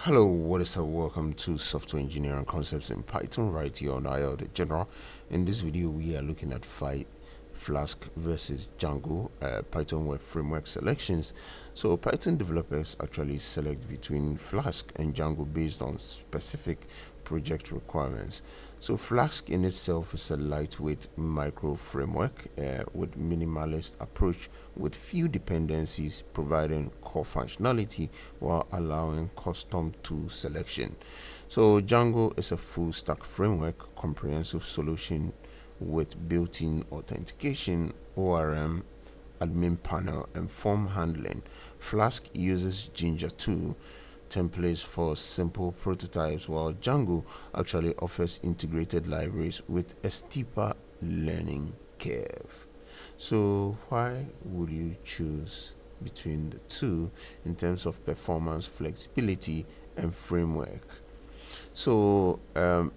Hello, what is up? Welcome to Software Engineering Concepts in Python right here on IL the General. In this video, we are looking at Flask versus Django Python web framework selections. So Python developers actually select between Flask and Django based on specific project requirements. So Flask in itself is a lightweight micro framework with minimalist approach with few dependencies, providing core functionality while allowing custom tool selection. So Django is a full stack framework, comprehensive solution with built-in authentication, ORM, admin panel, and form handling. Flask uses Ginger 2 templates for simple prototypes, while Django actually offers integrated libraries with a steeper learning curve. So why would you choose between the two in terms of performance, flexibility, and framework? So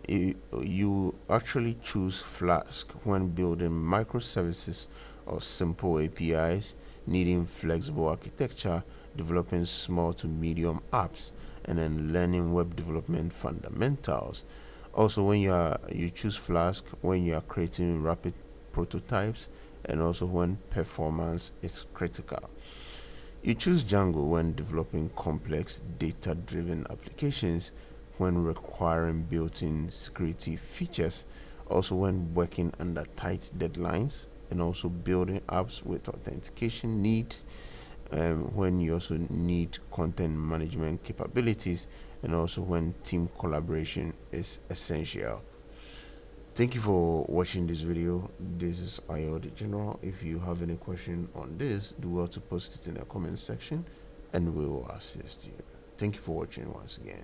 you actually choose Flask when building microservices or simple APIs, needing flexible architecture, developing small to medium apps, and then learning web development fundamentals. Also, when you choose Flask when you are creating rapid prototypes, and also when performance is critical. You choose Django when developing complex data-driven applications, when requiring built-in security features, also when working under tight deadlines, and also building apps with authentication needs, when you also need content management capabilities, and also when team collaboration is essential. Thank you for watching this video. This is IO the General. If you have any question on this, do well to post it in the comment section and we will assist you. Thank you for watching once again.